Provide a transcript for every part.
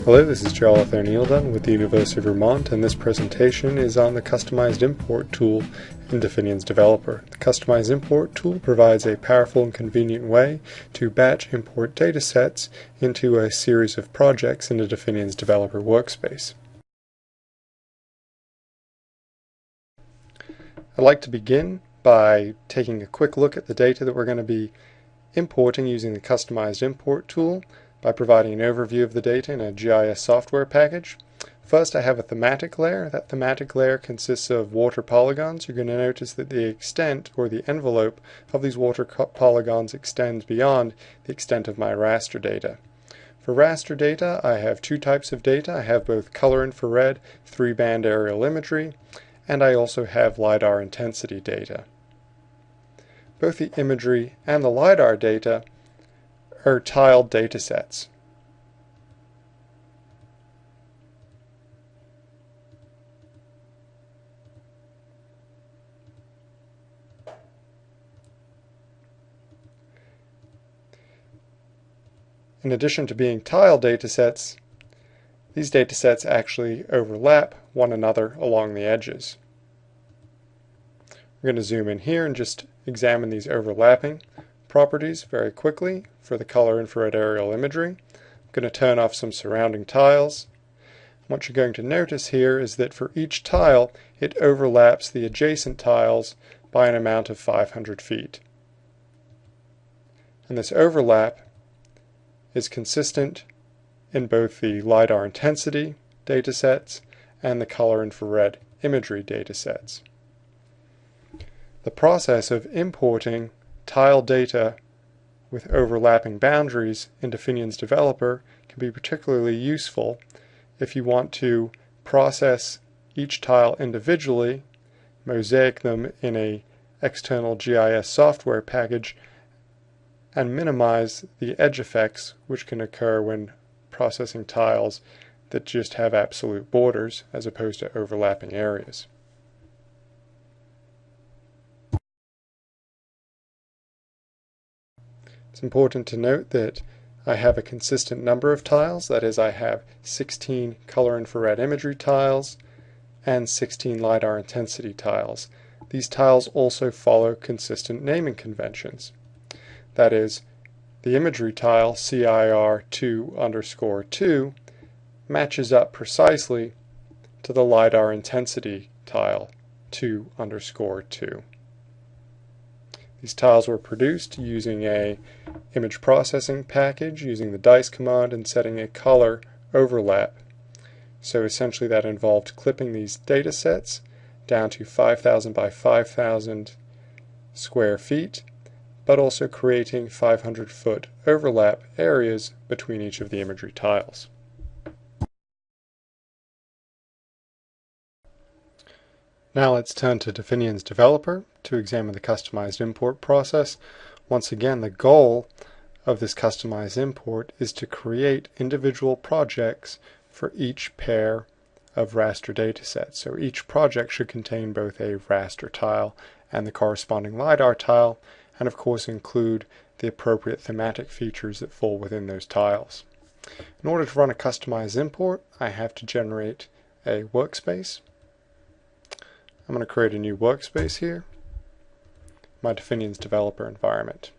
Hello, this is Jarlath O'Neill Dunn with the University of Vermont, and this presentation is on the Customized Import tool in Definion's Developer. The Customized Import tool provides a powerful and convenient way to batch import datasets into a series of projects into Definion's Developer workspace. I'd like to begin by taking a quick look at the data that we're going to be importing using the Customized Import tool by providing an overview of the data in a GIS software package. First, I have a thematic layer. That thematic layer consists of water polygons. You're going to notice that the extent, or the envelope, of these water polygons extends beyond the extent of my raster data. For raster data, I have two types of data. I have both color infrared, 3-band aerial imagery, and I also have LiDAR intensity data. Both the imagery and the LiDAR data are tiled data sets. In addition to being tile data sets, these data sets actually overlap one another along the edges. We're going to zoom in here and just examine these overlapping properties very quickly. For the color infrared aerial imagery, I'm going to turn off some surrounding tiles. What you're going to notice here is that for each tile, it overlaps the adjacent tiles by an amount of 500 feet. And this overlap is consistent in both the LiDAR intensity datasets and the color infrared imagery datasets. The process of importing tile data with overlapping boundaries into Definion's Developer can be particularly useful if you want to process each tile individually, mosaic them in an external GIS software package, and minimize the edge effects which can occur when processing tiles that just have absolute borders as opposed to overlapping areas. It's important to note that I have a consistent number of tiles. That is, I have 16 color infrared imagery tiles and 16 LiDAR intensity tiles. These tiles also follow consistent naming conventions. That is, the imagery tile CIR2_2 matches up precisely to the LiDAR intensity tile 2_2. These tiles were produced using a image processing package, using the dice command and setting a color overlap. So essentially that involved clipping these data sets down to 5,000 by 5,000 square feet, but also creating 500-foot overlap areas between each of the imagery tiles. Now let's turn to Definion's Developer to examine the customized import process. Once again, the goal of this customized import is to create individual projects for each pair of raster datasets. So each project should contain both a raster tile and the corresponding LiDAR tile, and of course include the appropriate thematic features that fall within those tiles. In order to run a customized import, I have to generate a workspace. I'm going to create a new workspace here, my Definion's Developer environment.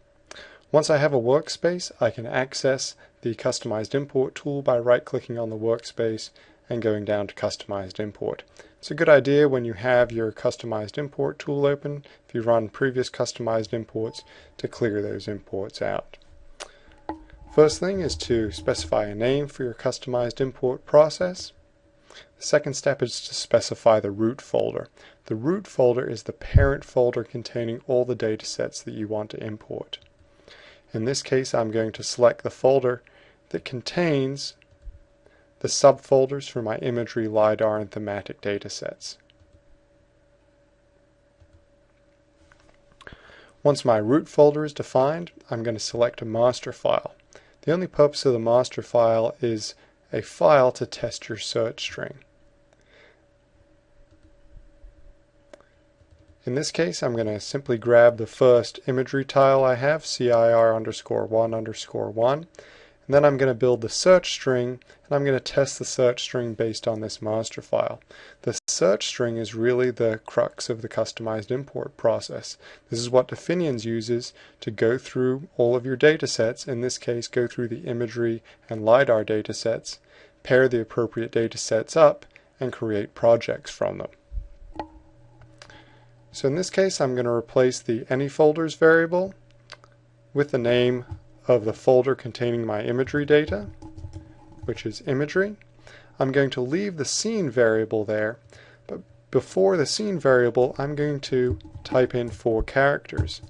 Once I have a workspace, I can access the Customized Import tool by right-clicking on the workspace and going down to Customized Import. It's a good idea when you have your Customized Import tool open, if you run previous customized imports, to clear those imports out. First thing is to specify a name for your customized import process. The second step is to specify the root folder. The root folder is the parent folder containing all the datasets that you want to import. In this case, I'm going to select the folder that contains the subfolders for my imagery, LiDAR, and thematic datasets. Once my root folder is defined, I'm going to select a master file. The only purpose of the master file is a file to test your search string. In this case, I'm going to simply grab the first imagery tile I have, CIR_1_1, And then I'm going to build the search string, and I'm going to test the search string based on this master file. The search string is really the crux of the customized import process. This is what Definions uses to go through all of your data sets, in this case go through the imagery and LiDAR data sets, pair the appropriate data sets up, and create projects from them. So in this case I'm going to replace the AnyFolders variable with the name of the folder containing my imagery data, which is imagery. I'm going to leave the scene variable there, but before the scene variable I'm going to type in 4 characters.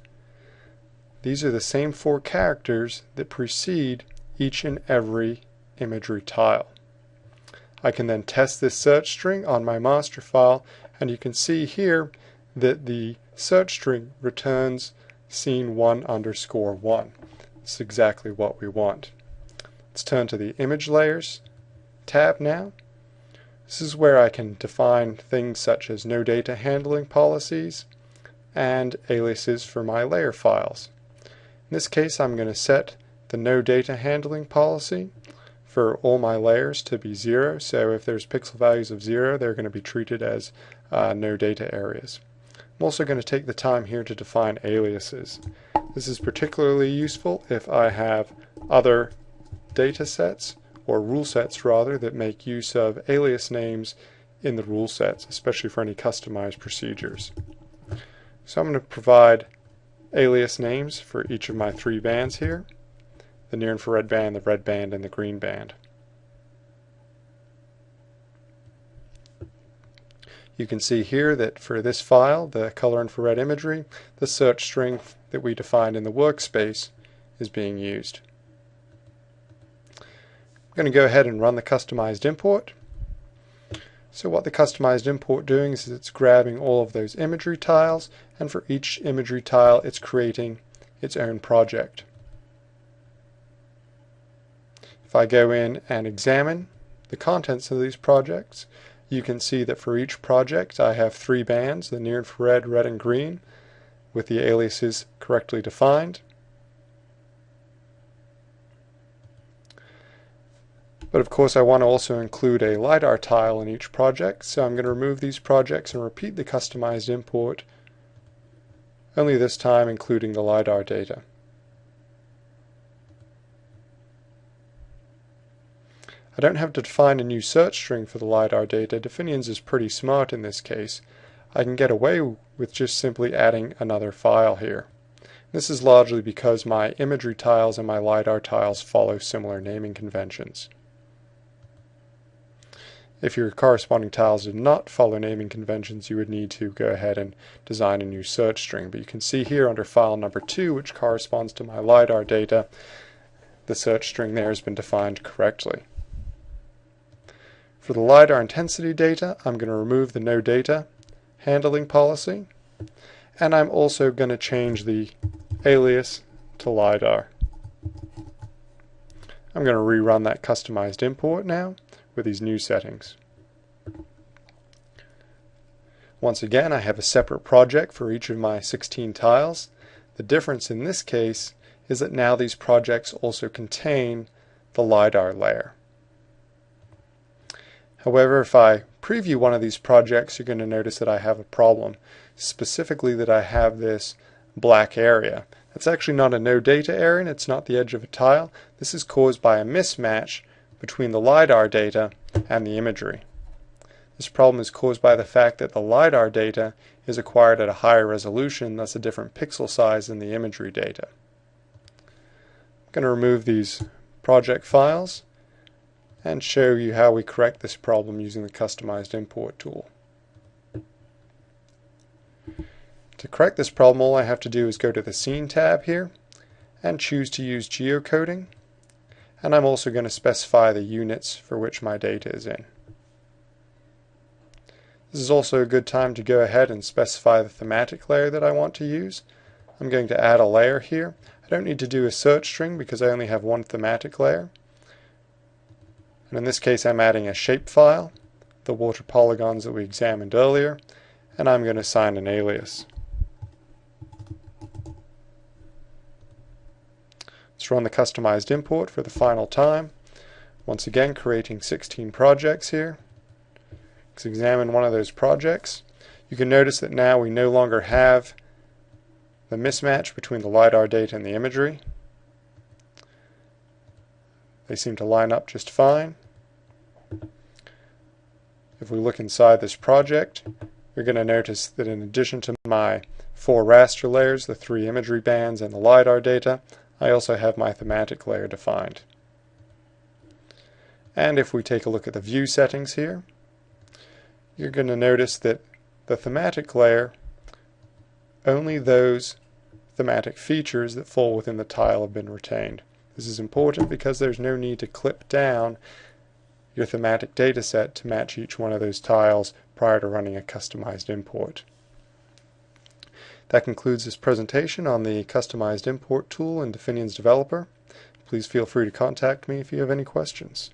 These are the same 4 characters that precede each and every imagery tile. I can then test this search string on my master file, and you can see here that the search string returns scene1_1. It's exactly what we want. Let's turn to the Image Layers tab now. This is where I can define things such as no data handling policies and aliases for my layer files. In this case I'm going to set the no data handling policy for all my layers to be 0, so if there's pixel values of 0 they're going to be treated as no data areas. I'm also going to take the time here to define aliases. This is particularly useful if I have other data sets, or rule sets rather, that make use of alias names in the rule sets, especially for any customized procedures. So I'm going to provide alias names for each of my 3 bands here: the near infrared band, the red band, and the green band. You can see here that for this file, the color infrared imagery, the search string that we defined in the workspace is being used. I'm going to go ahead and run the customized import. So what the customized import doing is it's grabbing all of those imagery tiles, and for each imagery tile it's creating its own project. If I go in and examine the contents of these projects, you can see that for each project I have 3 bands, the near infrared, red, and green, with the aliases correctly defined. But of course I want to also include a LiDAR tile in each project, so I'm going to remove these projects and repeat the customized import, only this time including the LiDAR data. I don't have to define a new search string for the LiDAR data. Definions is pretty smart in this case. I can get away with just simply adding another file here. This is largely because my imagery tiles and my LiDAR tiles follow similar naming conventions. If your corresponding tiles did not follow naming conventions, you would need to go ahead and design a new search string. But you can see here under file number 2, which corresponds to my LiDAR data, the search string there has been defined correctly. For the LiDAR intensity data, I'm going to remove the no data handling policy, and I'm also going to change the alias to LiDAR. I'm going to rerun that customized import now with these new settings. Once again, I have a separate project for each of my 16 tiles. The difference in this case is that now these projects also contain the LiDAR layer. However, if I preview one of these projects, you're going to notice that I have a problem. Specifically that I have this black area. It's actually not a no data area, and it's not the edge of a tile. This is caused by a mismatch between the LiDAR data and the imagery. This problem is caused by the fact that the LiDAR data is acquired at a higher resolution, thus a different pixel size than the imagery data. I'm going to remove these project files and show you how we correct this problem using the customized import tool. To correct this problem, all I have to do is go to the Scene tab here and choose to use geocoding, and I'm also going to specify the units for which my data is in. This is also a good time to go ahead and specify the thematic layer that I want to use. I'm going to add a layer here. I don't need to do a search string because I only have one thematic layer. And in this case I'm adding a shapefile, the water polygons that we examined earlier, and I'm going to assign an alias. Let's run the customized import for the final time. Once again, creating 16 projects here. Let's examine one of those projects. You can notice that now we no longer have the mismatch between the LiDAR data and the imagery. They seem to line up just fine. If we look inside this project, you're going to notice that in addition to my 4 raster layers, the 3 imagery bands, and the LiDAR data, I also have my thematic layer defined. And if we take a look at the view settings here, you're going to notice that the thematic layer, only those thematic features that fall within the tile have been retained. This is important because there's no need to clip down your thematic data set to match each one of those tiles prior to running a customized import. That concludes this presentation on the customized import tool in Definion's developer. Please feel free to contact me if you have any questions.